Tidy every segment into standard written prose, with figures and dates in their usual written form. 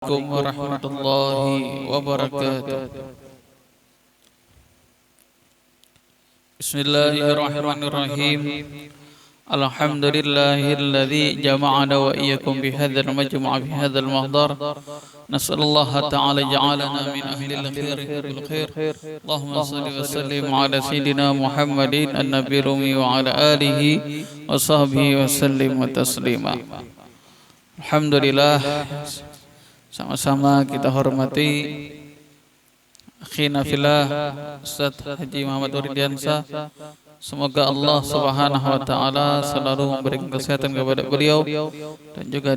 Assalamualaikum warahmatullahi wabarakatuh. Bismillahirrahmanirrahim. Alhamdulillahilladzi jama'ana wa iyyakum bihadzal majma' fi hadzal mahdar. Nas'alullaha ta'ala ja'alana min ahlil khair bil khair. Allahumma shalli wa sallim ala sayyidina Muhammadin an-nabiyil ummi wa ala alihi wa sahbihi wa sallim wa taslima. Alhamdulillah, sama-sama kita hormati akhina fillah Ustaz Haji Muhammad Wuridiansa. Semoga Allah Subhanahu wa taala selalu memberikan kesehatan kepada beliau dan juga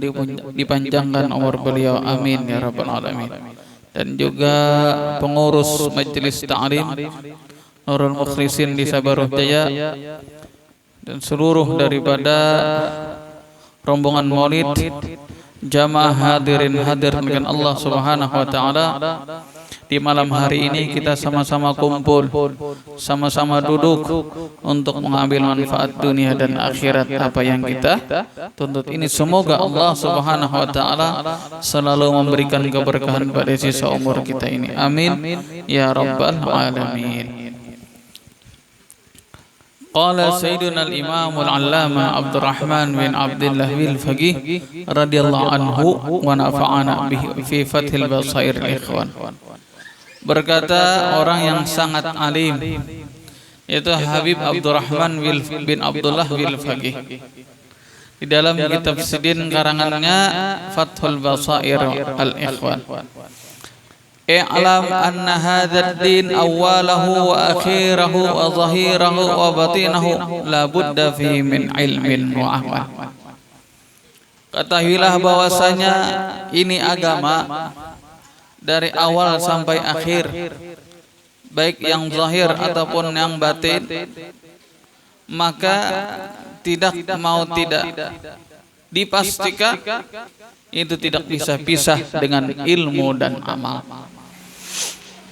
dipanjangkan umur beliau, amin ya rabbal alamin. Dan juga pengurus majelis ta'lim Nurul Mukhlisin di Sabaruh Jaya dan seluruh daripada rombongan maulid, jamaah hadirin hadir dengan Allah Subhanahu wa taala. Di malam hari ini kita sama-sama kumpul, sama-sama duduk untuk mengambil manfaat dunia dan akhirat apa yang kita tuntut ini. Semoga Allah Subhanahu wa taala selalu memberikan keberkahan pada sisa umur kita ini, amin ya rabbal alamin. Qala Sayyiduna al-Imam al-Allama Abdurrahman bin Abdullah al-Faqih radhiyallahu anhu wa nafa'ana bihi fi Fathil Basair al-Ikhwan. Berkata orang yang sangat alim, yaitu Habib Abdurrahman bin Abdullah al-Faqih, di dalam kitab sidin karangannya Fathul Basair al-Ikhwan. I'lam anna hadzal din awwalahu wa akhirahu wa zahirahu wa batinahu la budda fihi min ilmin wa amal. Ketahuilah bahwasanya ini agama dari awal sampai akhir, baik yang zahir ataupun yang batin, maka tidak dipastikan itu tidak bisa pisah dengan ilmu dan amal.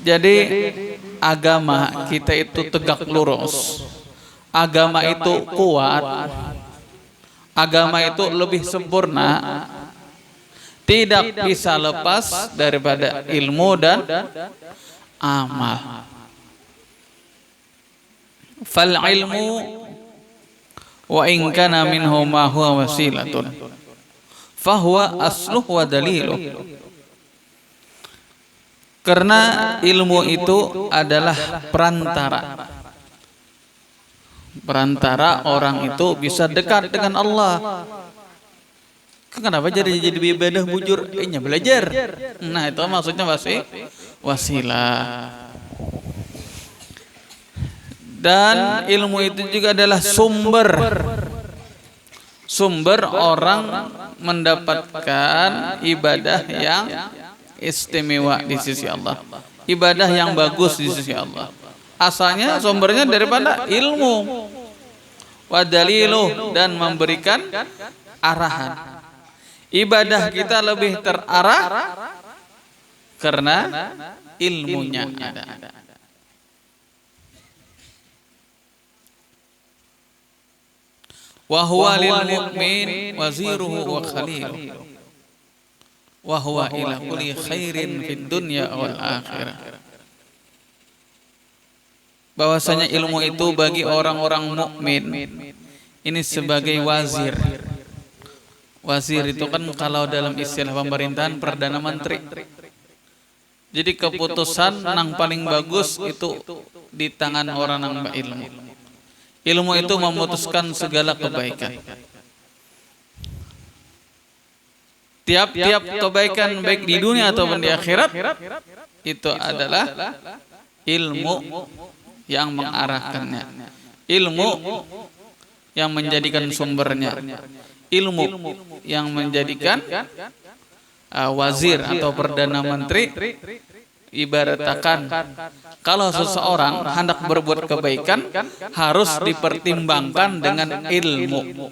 Jadi agama kita itu tegak lurus, agama itu kuat, agama itu lebih sempurna, tidak bisa lepas daripada ilmu dan amal. Fal ilmu wa in kana minhu ma huwa wasilatun fahuwa asluh wa daliluh. Karena ilmu itu adalah perantara orang itu bisa dekat dengan Allah. Kenapa jadi ibadah bujur? Belajar. Nah, itu maksudnya wasilah. Dan ilmu itu juga adalah sumber orang mendapatkan ibadah yang istimewa di sisi Allah, ibadah yang bagus di sisi Allah. Asalnya sumbernya daripada ilmu, wadaliluh, dan memberikan arahan. Ibadah kita lebih terarah karena ilmunya ada. Wa huwa lil mu'min waziruhu wa khaliluhu wa huwa ila kulli khairin fid dunya wal akhirah. Bahwasanya ilmu itu bagi orang-orang mukmin ini sebagai wazir. Wazir itu kan kalau dalam istilah pemerintahan perdana menteri. Jadi keputusan yang paling bagus itu di tangan orang yang berilmu. Ilmu itu memutuskan segala kebaikan. Tiap-tiap kebaikan baik di dunia ataupun di akhirat itu adalah ilmu yang mengarahkannya, ilmu yang menjadikan sumbernya, ilmu yang menjadikan wazir atau perdana menteri. Ibaratkan kalau seseorang hendak berbuat kebaikan harus dipertimbangkan dengan ilmu.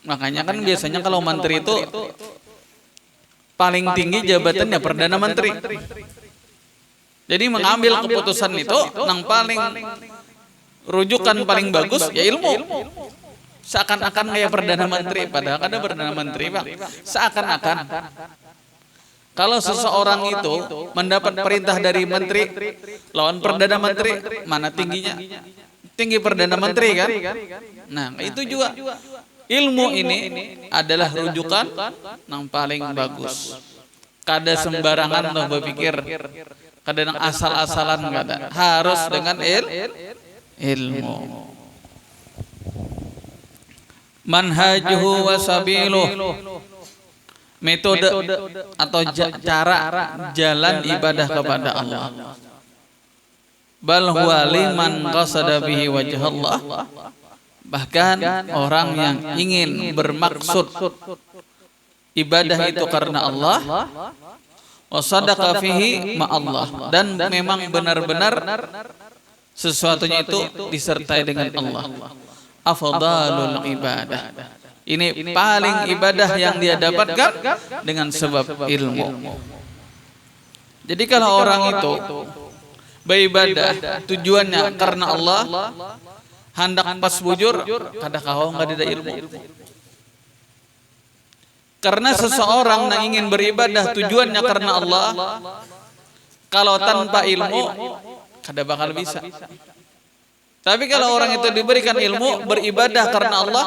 Makanya kan biasanya kalau menteri itu paling tinggi jabatannya perdana menteri. Jadi mengambil keputusan itu yang paling rujukan paling bagus ya ilmu. Seakan-akan kayak perdana menteri, padahal ada perdana menteri, Bang. Seakan-akan Kalau seseorang itu mendapat perintah dari menteri lawan perdana menteri, mana tingginya? Tinggi perdana menteri kan? Nah, itu juga ilmu ini adalah rujukan yang paling bagus. Kada sembarangan lo berpikir, kada yang asal-asalan kada. Harus dengan ilmu. Manhajuhu wa sabiluh, metode atau cara jalan ibadah kepada Allah. Bal huwa liman qasada bihi wajh Allah. Bahkan orang yang ingin bermaksud ibadah itu karena Allah, wa sadaqa fihi ma Allah, dan memang benar-benar sesuatunya itu disertai dengan Allah. Afdalul ibadah. Ini paling ibadah yang dia dapatkan dengan sebab ilmu. Jadi kalau orang itu beribadah tujuannya karena Allah, hendak pas bujur, kada kau nggak ada ilmu. Karena seseorang yang ingin beribadah tujuannya karena Allah, kalau tanpa ilmu, kada bakal bisa. Tapi kalau orang itu diberikan ilmu, beribadah karena Allah,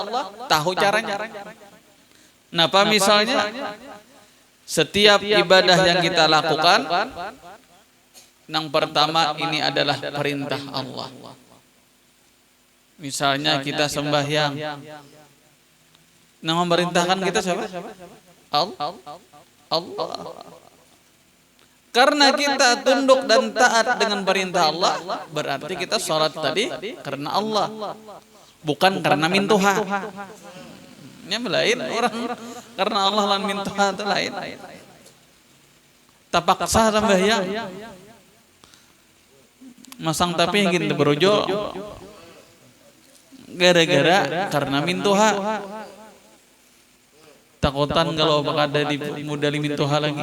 tahu caranya. Napa misalnya, setiap ibadah yang kita lakukan, yang pertama ini adalah perintah Allah. Misalnya kita sembahyang, yang memerintahkan kita siapa? Allah. Karena kita tunduk dan taat dengan perintah Allah, berarti kita sholat tadi karena Allah, bukan karena mintuha. Ini lain orang karena Allah lan mintuha itu lain. Tapaksa sembahyang, masang tapi ingin berojo, gara-gara karena mintuha. Takutan kalau bakal ada di modali mintuha lagi.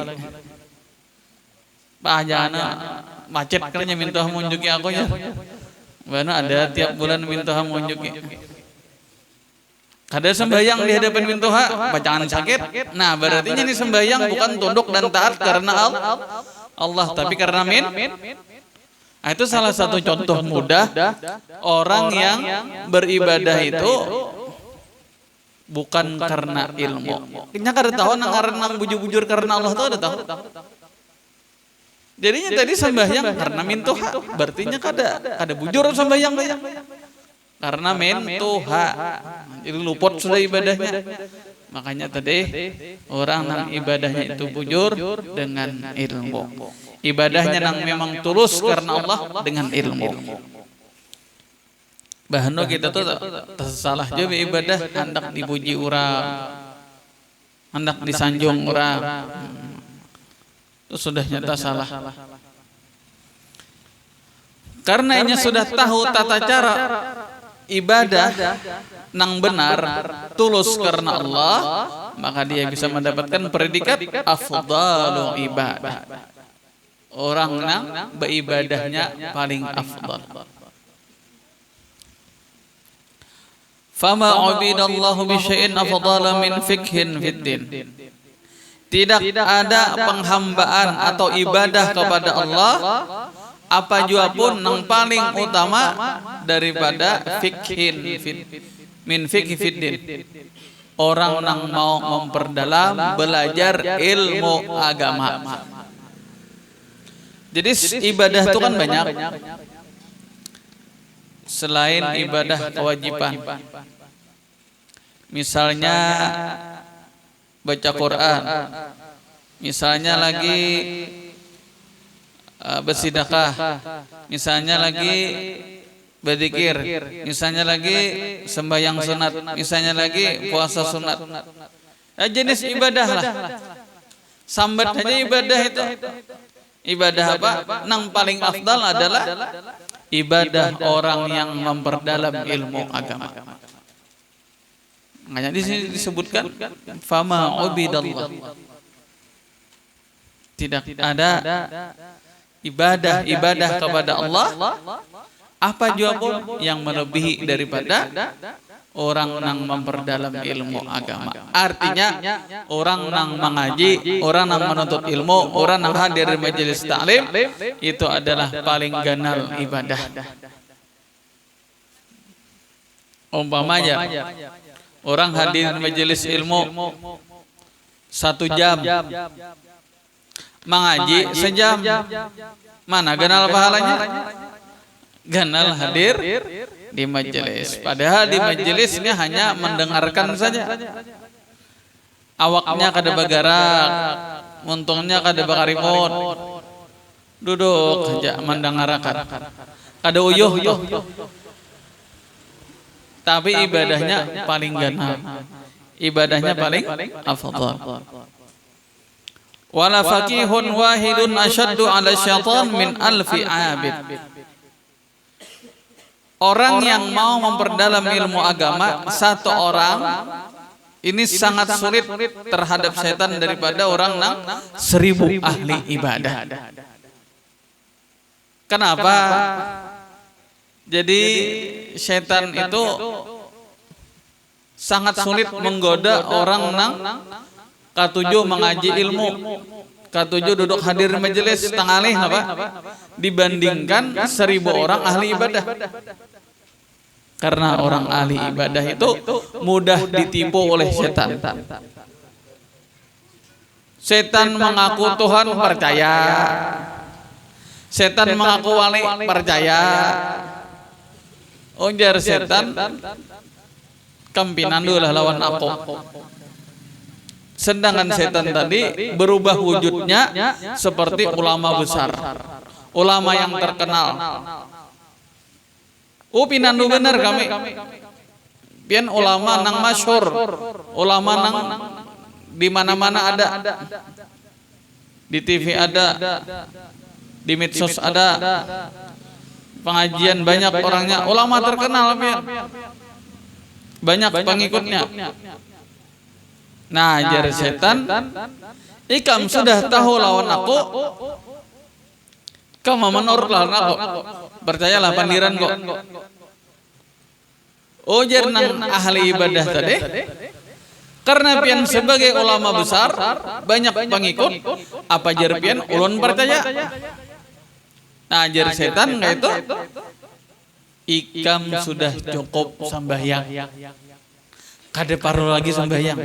Pak jana macet karena mintuha munjuki aku ya. Mana ada tiap bulan mintuha munjuki. Kada sembahyang di hadapan mintuha, bacaan sakit. Nah, berarti ini sembahyang bukan tunduk dan taat karena Allah, tapi karena Nah, itu salah satu contoh mudah orang yang beribadah itu bukan karena ilmu. Nya kada tahu nang karena bujur-bujur karena Allah tuh ada tahu. Jadinya tadi sembahyang karena mintuha, berartinya kada bujur sembahyang karena mintuha. Jadi luput sudah ibadahnya. Makanya tadi orang yang ibadahnya itu bujur dengan ilmu. Ibadahnya yang memang tulus karena Allah dengan ilmu. Bahano kita tuh tersalah juga ibadah hendak dipuji orang, hendak disanjung orang. Itu sudah nyata salah. Karena ini sudah tahu tata cara ibadah nang benar, tulus karena Allah, maka dia bisa mendapatkan predikat afdalu ibadah. Orang nang beribadahnya paling afdal. Fama ubidallahu bi syai'in afdala min fikhin fid din. Tidak ada penghambaan atau ibadah kepada Allah apa jua pun yang paling utama daripada fikhin min fikhi fiddin. Orang yang mau memperdalam belajar ilmu agama. Jadi ibadah itu kan banyak. Selain ibadah kewajiban, misalnya baca Quran, misalnya lagi bersedekah, misalnya lagi berzikir, misalnya lagi sembahyang sunat, misalnya lagi puasa sunat. Jenis ibadah lah. Sambat aja ibadah itu. Ibadah apa? Yang paling afdal adalah ibadah orang yang memperdalam ilmu agama. Makanya di sini disebutkan fama ubidallah. Tidak ada ibadah kepada Allah apa jua pun yang melebihi daripada orang nang memperdalam ilmu agama. Artinya orang nang mengaji, orang nang menuntut ilmu, orang nang hadir di majelis taklim itu adalah paling ganal ibadah. Umpamanya orang hadir di majelis ilmu 1 jam, mengaji sejam, mana ganal pahalanya? Ganal hadir di majelis. Padahal di majelisnya hanya mendengarkan saja. Awaknya kada bergerak, untungnya kada bakarimut, duduk saja mendengarkan. Kada uyuh, tapi ibadahnya paling ganal, ibadahnya paling afdal. Wala faqihun wahidun asyaddu ala syaitan min alfi abid. Orang yang mau memperdalam ilmu agama, 1 orang ini sangat sulit terhadap setan daripada orang nang 1000 ahli ibadah. Kenapa? Jadi setan itu sangat sulit menggoda orang nang katujuh mengaji ilmu, katujuh duduk hadir di majelis tangalih apa? Dibandingkan 1000 orang ahli ibadah. Karena orang ahli ibadah itu mudah ditipu oleh setan. Setan mengaku Tuhan percaya, setan mengaku wali percaya. Ujar setan, kampinan dulu lah lawan aku. Sedangkan setan tadi berubah wujudnya seperti ulama besar, ulama yang terkenal. Pinandu bener kami. Pian ulama nang masyhur, ulama nang di mana-mana ada. Di TV ada, di medsos ada. Pengajian banyak orangnya, ulama terkenal pian. Banyak pengikutnya. Nah, jar setan, ikam sudah tahu lawan aku, kamu menurut lawan aku. Percayalah pandiran kok. Ujar nang ahli ibadah tadi, karena pian sebagai ulama besar, banyak pengikut, apa jar pian ulun percaya. Nah, jar setan nggak itu, ikam sudah cukup sembahyang, kada perlu lagi sembahyang.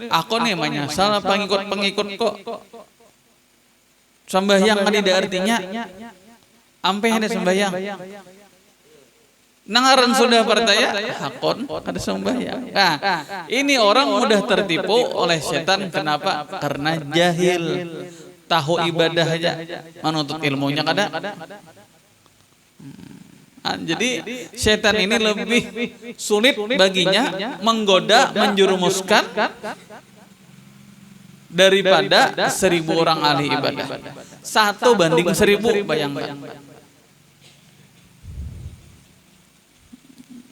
Aku nih menyesal pengikut-pengikut kok. Sembahyang ada artinya, ampe ada sembahyang. Nangaran sudah percaya, hakon ada sembahyang. Nah, ini orang mudah tertipu oleh setan. Kenapa? Karena jahil, tahu ibadah aja, menuntut ilmunya kada. Jadi setan ini lebih sulit baginya menggoda, menjerumuskan daripada 1000 orang ahli ibadah. 1 banding 1000, bayangkan.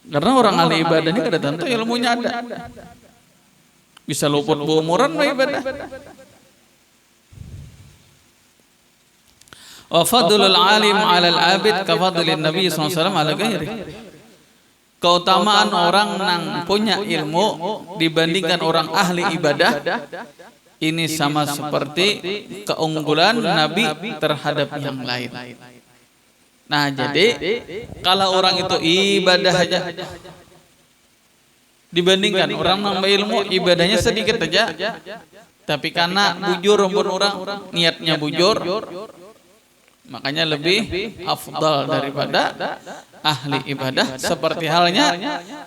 Karena orang ahli ibadah ini kada tentu ilmunya ada. Bisa luput berumuran ibadah. Wa fadlul alim 'alal 'abid ka fadlin Nabi sallallahu alaihi wasallam 'ala ghairi. Keutamaan orang yang punya ilmu dibandingkan orang ahli ibadah ini sama seperti keunggulan Nabi terhadap yang lain. Nah, jadi kalau orang itu ibadah aja dibandingkan orang nambah ilmu ibadahnya sedikit aja, tapi karena bujur pun orang niatnya bujur, makanya lebih afdal daripada ahli ibadah, seperti halnya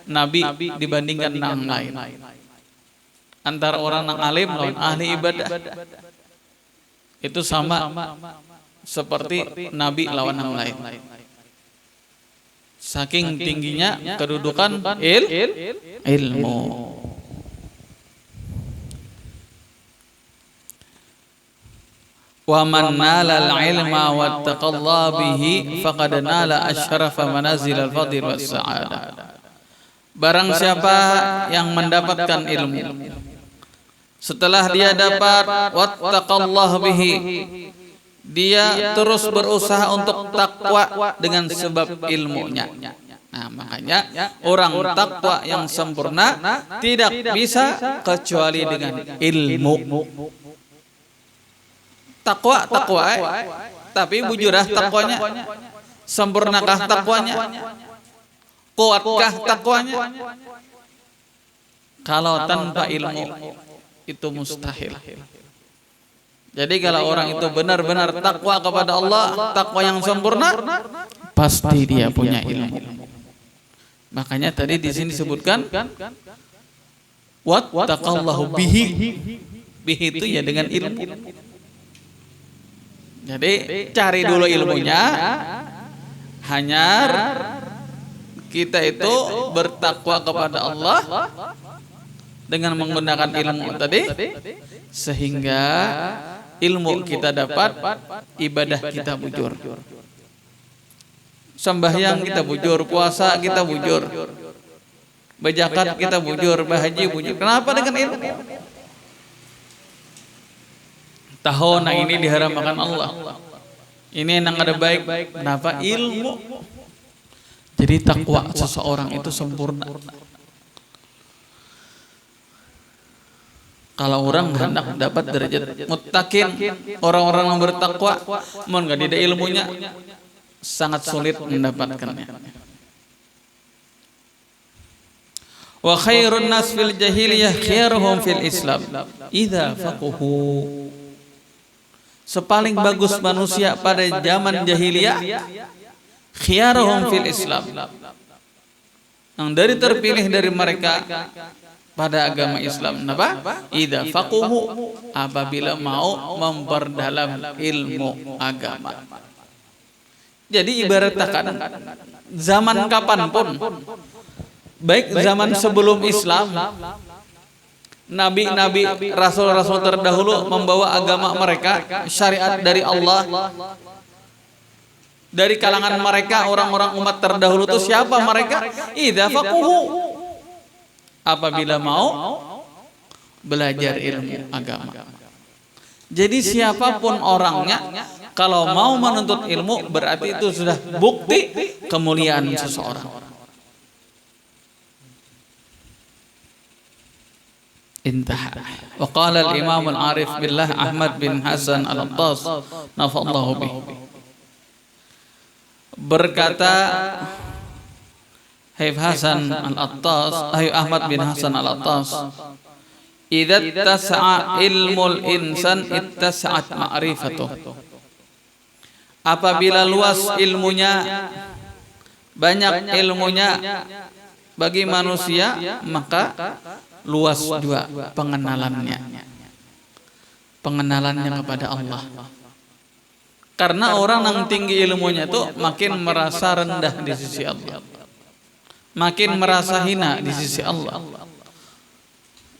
Nabi dibandingkan yang lain. Antara orang yang alim lawan ahli ibadah itu sama seperti Nabi lawan yang lain. Saking tingginya kedudukan ilmu. Wa man nala al-ilma wattaqallaha bihi faqad nala asyrafa manazil al-fadl was sa'adah. Barang siapa yang mendapatkan ilmu, setelah dia dapat wattaqallaha bihi, dia terus berusaha untuk takwa dengan sebab ilmunya. Nah, makanya orang takwa yang sempurna tidak bisa kecuali dengan ilmu. Takwa, tapi bujurah takwanya, sempurnakah takwanya, kuatkah takwanya? Kalau tanpa ilmu itu mustahil. Jadi kalau orang itu benar-benar takwa kepada Allah, takwa yang sempurna, pasti dia punya ilmu. Makanya tadi di sini disebutkan wattaqallahu bihi. Bihi itu ya dengan ilmu. Jadi cari dulu ilmunya. Hanyar kita itu bertakwa kepada Allah dengan menggunakan ilmu tadi, sehingga ilmu kita dapat, ibadah kita bujur, sembahyang kita bujur, puasa kita bujur, berzakat kita bujur, berhaji bujur. Kenapa? Dengan ilmu. Tahun ini diharamkan Allah, ini yang ada baik. Kenapa? Ilmu. Jadi takwa seseorang itu sempurna. Kalau orang hendak dapat derajat muttaqin, orang-orang yang bertakwa, mohon gak ada ilmunya, sangat sulit mendapatkannya. Wa khairun nas fil jahiliyah khairuhum fil Islam idza faquhu. Sepaling bagus manusia pada zaman jahiliyah khairuhum fil Islam, yang dari terpilih dari mereka pada agama Islam. Kenapa? Idza faquhu, apabila mau memperdalam ilmu agama. Jadi ibaratkan zaman kapanpun, baik zaman sebelum Islam, nabi-nabi, rasul-rasul terdahulu membawa agama mereka, syariat dari Allah. Dari kalangan mereka, orang-orang umat terdahulu itu siapa mereka? Idza faquhu, apabila mau belajar ilmu agama. Jadi siapapun orangnya, kalau mau menuntut ilmu, berarti itu sudah bukti kemuliaan seseorang. Intaha. Wa qala al-Imam al-Arif billah Ahmad bin Hasan al-Attas nafallahu bih. Berkata Habib Hasan al-Attas, Habib Ahmad bin Hasan al-Attas, idza tasa'a ilmul insan ittasa'at ma'rifatuh. Apabila luas ilmunya, banyak ilmunya bagi manusia, maka luas juga pengenalannya kepada Allah. Karena orang yang tinggi ilmunya itu makin merasa rendah di sisi Allah, makin merasa hina di sisi Allah.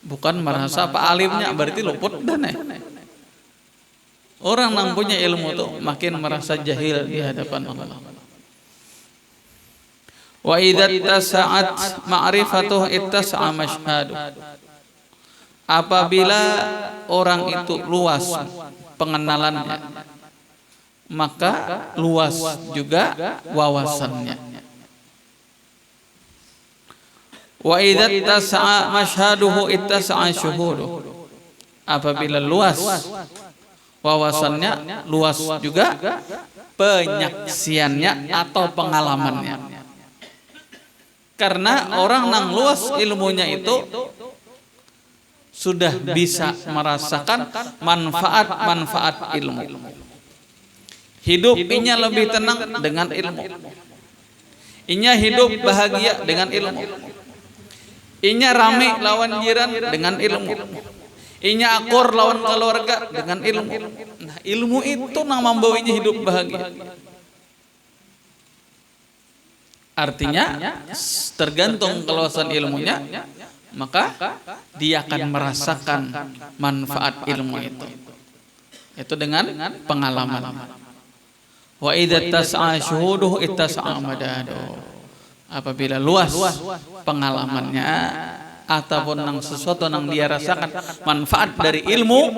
Bukan merasa pak alimnya berarti luput dan orang yang punya ilmu itu makin merasa jahil di hadapan Allah. Wa idza tasa'at ma'rifatuhu ittasa'a mashhadu. Apabila orang itu luas pengenalannya, maka luas juga wawasannya. Wa idza tasa'a mashhaduhu ittasa'a syuhuduhu. Apabila luas wawasannya, luas juga penyaksiannya atau pengalamannya. Karena orang yang luas ilmunya itu sudah bisa merasakan manfaat-manfaat ilmu. Hidupnya lebih tenang dengan ilmu. Inya hidup bahagia dengan ilmu. Inya rame lawan jiran dengan ilmu. Inya akur lawan keluarga dengan ilmu. Nah, ilmu itu yang membawanya hidup bahagia. Artinya tergantung keluasan ilmunya, maka dia akan merasakan manfaat ilmu itu. Itu dengan pengalaman. Wa idza tas'a syuhuduhu ittasa'a madadu. Apabila luas pengalamannya ataupun sesuatu yang dia rasakan manfaat dari ilmu,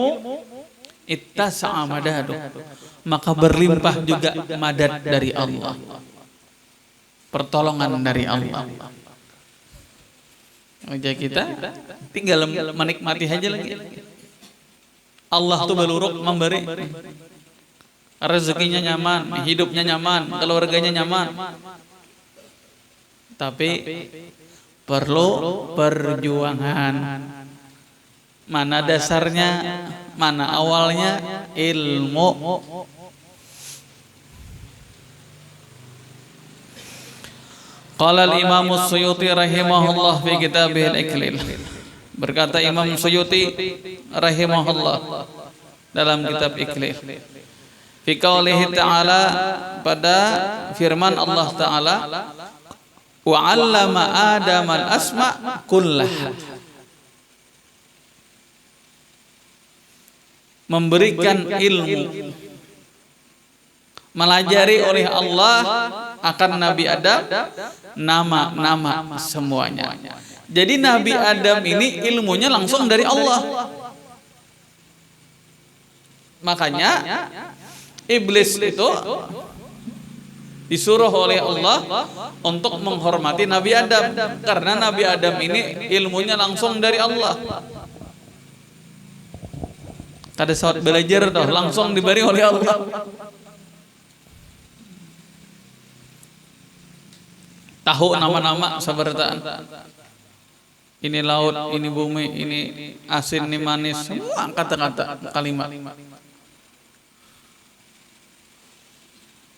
ittasa'a madadu, maka berlimpah juga madad dari Allah. pertolongan dari Allah. Aja kita tinggal menikmati aja lagi. Allah tuh beluruk memberi, rezekinya nyaman, hidupnya nyaman, keluarganya nyaman. Tapi perlu perjuangan. Mana dasarnya, mana awalnya? Ilmu. Qala al-Imam As-Suyuti rahimahullah fi kitabih al-Iklil. Berkata Imam Suyuti rahimahullah dalam kitab Iklil. Fi qaulihi ta'ala, pada firman Allah Ta'ala, wa 'allama Adam al-asma' kullaha. Memberikan ilmu, melajari oleh Allah akan Nabi Adam nama-nama semuanya. Jadi Nabi Adam ini ilmunya langsung dari Allah. Makanya iblis itu disuruh oleh Allah untuk menghormati Nabi Adam, karena Nabi Adam ini ilmunya langsung dari Allah. Kada saat belajar toh langsung diberi oleh Allah. Tahu nama-nama sabartaan. Ini laut, ini bumi, ini asin, ini manis, semua kata-kata kalimat.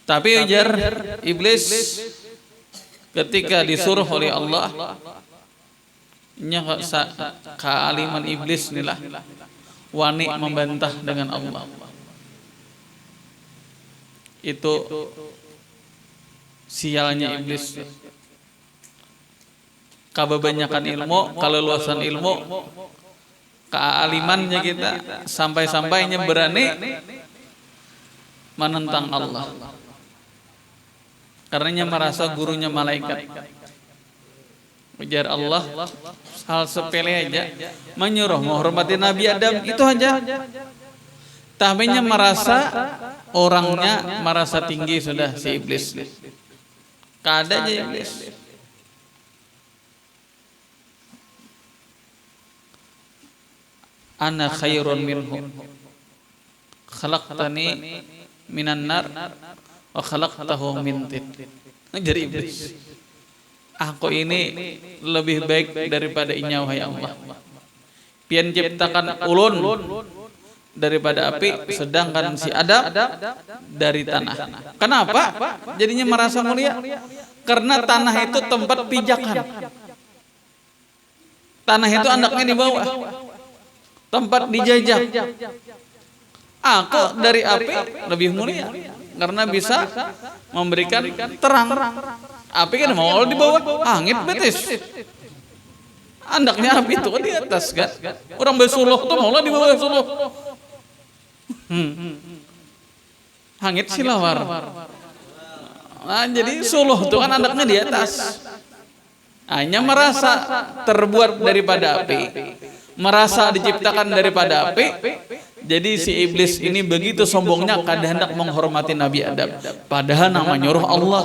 Tapi ujar iblis ketika disuruh oleh Allah, nya kealiman iblis inilah wani membantah dengan Allah. Itu sialnya iblis. Kebanyakan ilmu, keleluasan ilmu, kealimannya kita, sampai-sampainya berani menentang Allah. Karenanya merasa gurunya malaikat. Ujar Allah, hal sepele aja, menyuruh menghormati Nabi Adam, itu aja. Tabinya merasa orangnya merasa tinggi sudah si iblis. Kada aja iblis. Ana khairun minhu, khalaqtani minan nar wa khalaqtahu min tin. Jadi iblis, aku ini lebih baik daripada inyau hai Allah. Pian ciptakan ulun daripada api, sedangkan si Adam dari tanah. Kenapa? Jadinya merasa mulia? Karena tanah itu tempat pijakan. Tanah itu anaknya di bawah, tempat dijajah. Aku dari api lebih mulia karena bisa memberikan terang. Api kan mau di bawah, hangit betis. Andaknya api itu di atas kan. Orang bersuluh tuh mau di bawah suluh. Hangit silawar. Nah, jadi suluh itu kan andaknya di atas. Hanya merasa terbuat daripada api, merasa diciptakan daripada api. Jadi si iblis ini begitu sombongnya, kada hendak menghormati Nabi Adam. Padahal nama nyuruh Allah.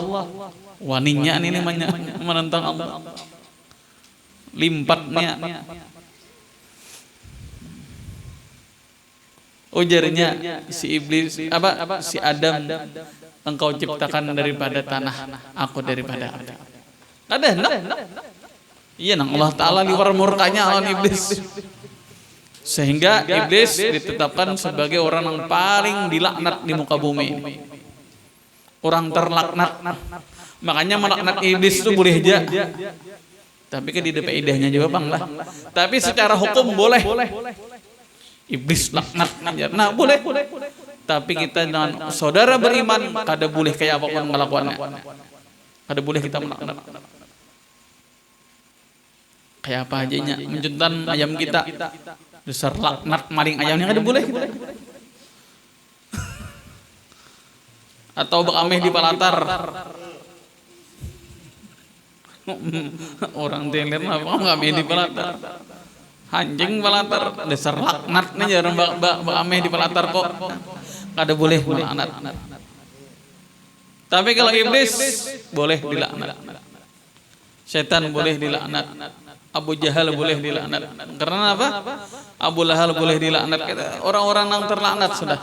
Waninya ini menentang Allah. Limpatnya. Ujarnya si iblis, si Adam, engkau ciptakan daripada tanah, aku daripada api. Kada hendak. Iya nang Allah Ta'ala liwar murkanya lawan iblis. Sehingga iblis ditetapkan sebagai orang yang paling dilaknat di muka bumi. Orang terlaknat. Makanya melaknat iblis itu boleh aja. Tapi kan di depan idahnya juga bang lah. Tapi secara hukum boleh. Iblis laknat. Nah boleh. Tapi kita dengan saudara beriman kada boleh kayak apapun melakukannya. Kada boleh kita melaknat. Kayak apa ajanya menjuntan ayam kita. Besar laknat maling ayamnya kada boleh. Atau bak ameh di palatar. Orang teler apa nggak ameh di palatar. Anjing palatar, dasar laknat nih jarang bak ameh di palatar kok. Kada boleh melaknat. Tapi kalau iblis boleh dilaknat. Setan boleh dilaknat. Abu Jahal boleh dilaknat. Karena apa? Abu Lahab boleh dilaknat. Orang-orang yang terlaknat sudah.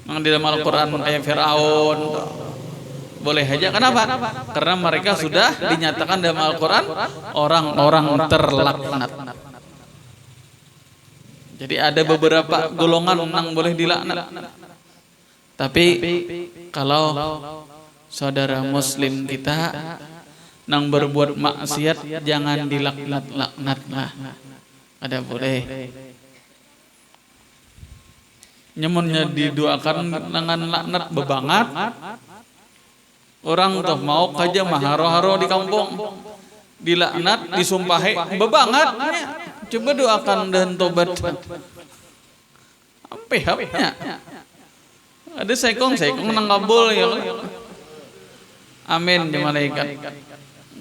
Yang di dalam Al-Quran kayak Fir'aun boleh aja. Kenapa? Karena mereka sudah dinyatakan dalam Al-Quran orang-orang terlaknat. Jadi ada beberapa golongan yang boleh dilaknat. Tapi kalau saudara muslim kita nang berbuat maksiat jangan dilaknat lah. Ada boleh. Nyemunnya didoakan dengan laknat bebangat. Orang tuh mau kaja maharo-haro di kampung dilaknat, disumpahi bebangat. Coba doakan dan tobat. Sampai hapnya. Ada sekong nang kabul ya. Amin di malaikat.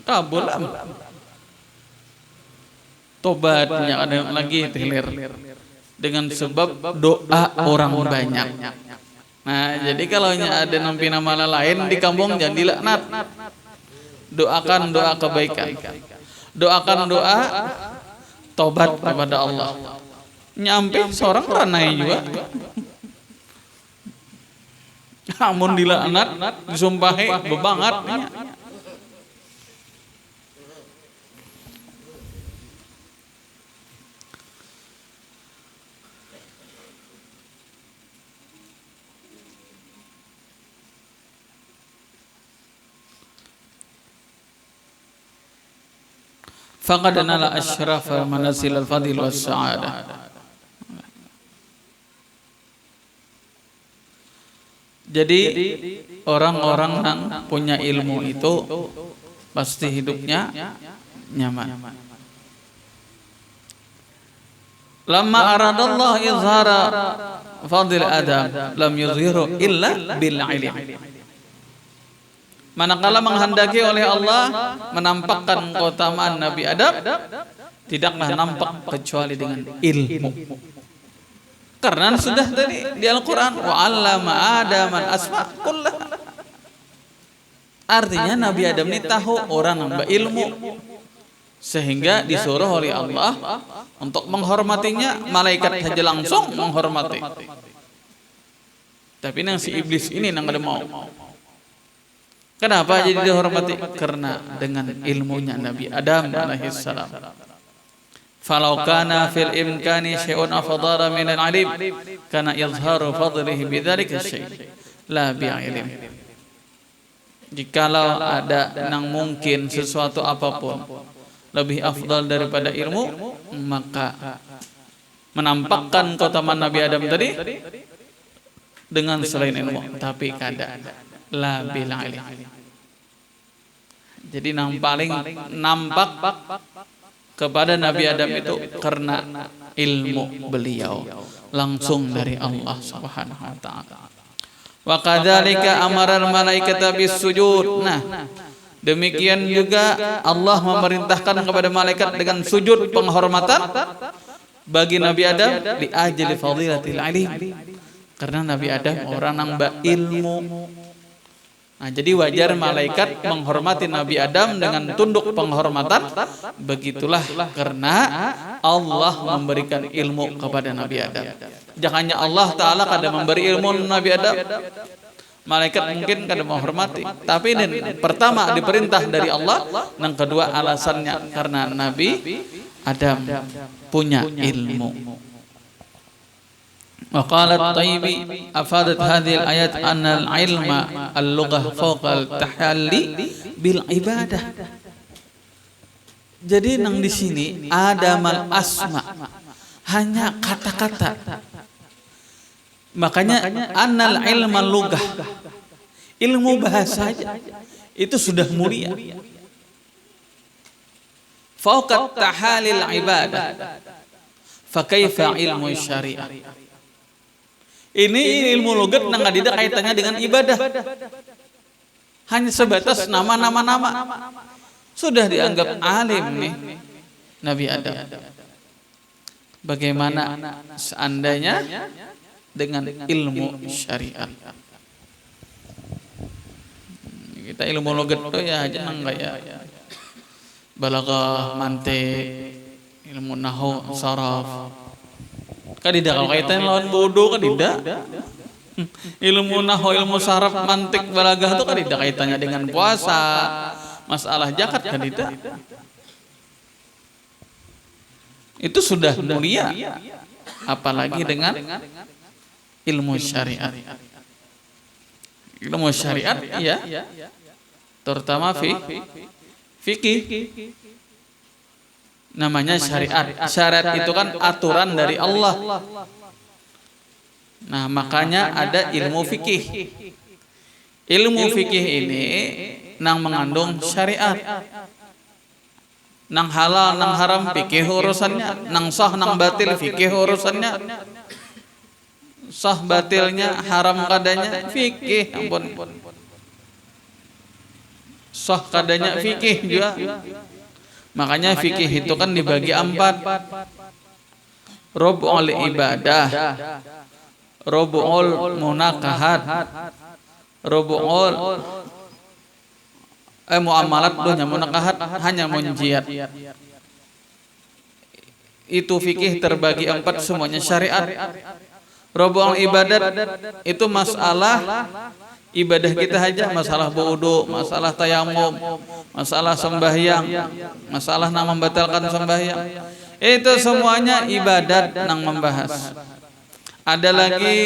Kabul tobatnya ada lagi hilir dengan sebab doa orang banyak. Nah, jadi kalau ada nampi nama lain di kampung jangan dilaknat. Doakan doa kebaikan. Doakan doa tobat kepada Allah. Nyampe seorang ranai juga. Amun dilaknat, disumpahi bebangat. Faqad nala asyraf manazil al-fadil was sa'adah. Jadi orang-orang yang punya ilmu itu pasti hidupnya nyaman. Lamma aradallah izhara fadil Adam lam yuzhiru illa bil ilm. Manakala menghendaki oleh Allah menampakkan keutamaan Nabi Adam, tidaklah nampak kecuali dengan ilmu. Karena sudah tadi di Al-Quran wa 'allama Adaman asma' kullaha. Artinya Nabi Adam ini tahu orang yang berilmu, sehingga disuruh oleh Allah untuk menghormatinya. Malaikat saja langsung menghormati. Tapi nang si iblis ini nang ada mau. Kenapa jadi dihormati? Karena dengan ilmunya Nabi Adam alaihissalam. Falau kana fil imkani syai'un afdala min al-'alim kana izharu fadlihi bidzalika syai' la bi'ilm. Jikalau ada yang mungkin sesuatu apapun lebih afdal daripada ilmu, maka menampakkan keutamaan Nabi Adam tadi dengan selain ilmu, tapi kada la bil ilm. Jadi yang paling nampak kepada Nabi Adam itu karena ilmu beliau langsung dari Allah Subhanahu wa taala. Wa kadzalika amara al-malaikata bis-sujud. Nah, demikian juga Allah memerintahkan kepada malaikat dengan sujud penghormatan bagi Nabi Adam li ajli fadilatil alim. Karena Nabi Adam orang yang berilmu. Nah, jadi wajar malaikat menghormati Nabi Adam dengan tunduk penghormatan. Begitulah karena Allah memberikan ilmu kepada Nabi Adam. Jangannya Allah Ta'ala kada memberi ilmu Nabi Adam, malaikat mungkin kada menghormati. Tapi ini pertama diperintah dari Allah, yang kedua alasannya karena Nabi Adam punya ilmu. وقال الطيبي أفادت هذه الآيات أن العلم اللغة فوق التحلي بالعبادة. Jadi nang di sini ada mal asma, hanya kata-kata. Makanya annal ilma lughah, ilmu bahasa aja itu sudah mulia. Fauqat tahalil ibadah. Fa kaifa ilmu syariah? Ini ilmu logat nang ada kaitannya dengan ibadah. Hanya sebatas nama-nama. Sudah dianggap alim nih Nabi Adam. Bagaimana seandainya dengan ilmu syariat? Kita ilmu logat ya aja nang kayak balaghah, mantik, ilmu nahwu, saraf. Kadida kalau kaitan lawan bodoh kadida. Ilmu nahwu, ilmu saraf, mantik, balaghah itu kadida kaitannya dengan puasa, masalah zakat kadida. Itu sudah mulia, apalagi dengan ilmu syariat. Ilmu syariat ya, terutama fikih. Namanya syariat. Syariat itu kan aturan dari Allah. Nah, makanya ada ilmu fikih. Ilmu fikih ini nang mengandung syariat. Nang halal, nang haram fikih urusannya, nang sah, nang batil fikih urusannya. Sah batilnya, haram kadanya fikih, ampun. Sah kadanya fikih juga. Makanya fikih itu kan dibagi 4. Rub'ul ibadah, rub'ul munakahat, rub'ul muamalat, duhnya munakahat hanya munjiat. Itu fikih terbagi 4, semuanya syariat. Rub'ul ibadat itu masalah ibadah kita aja, masalah wudu, masalah tayamum, masalah sembahyang, masalah nang membatalkan sembahyang. Itu semuanya ibadat nang membahas. Ada lagi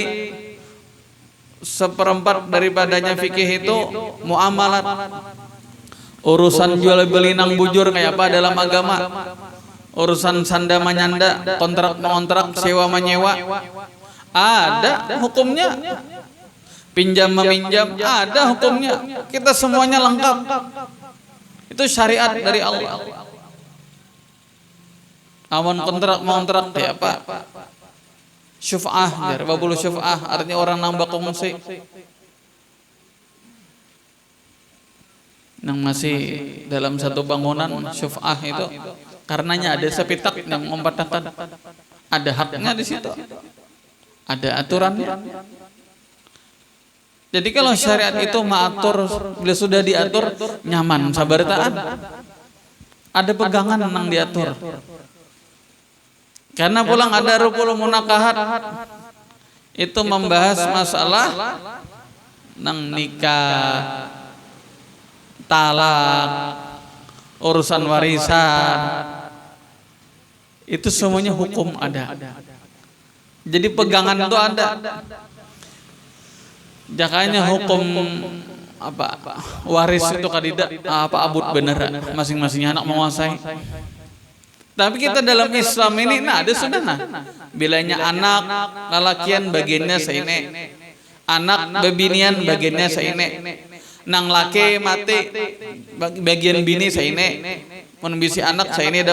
1/4 daripadanya fikih itu muamalat. Urusan jual beli nang bujur kayak apa dalam agama. Urusan sanda manyanda, kontrak mengontrak, sewa menyewa. Ada hukumnya. Pinjam meminjam ada hukumnya. Kita semuanya lengkap. Itu syariat dari Allah. Amun kontrak mengontrak kayak apa? Syuf'ah, babul syuf'ah artinya orang nambah kongsi. Nang masih dalam satu bangunan syuf'ah itu karenanya ada sepitak yang membatalkan. Ada haknya di situ. Ada aturannya. Jadi kalau syariat itu mengatur, bila sudah diatur nyaman, sabartaan. Ada pegangan nang diatur. Karena pulang ada rukul munakahat. Itu membahas masalah nang nikah, talak, urusan warisan. Itu semuanya hukum ada. Jadi pegangan itu ada. Jakanya hukum apa waris itu kadida apa abut beneran masing-masing anak menguasai. Tapi kita dalam Islam ini ada sudah bilanya anak lalakian bagiannya seine, anak bebinian bagiannya seine, nang laki mati bagian bini seine, mun bisi anak seine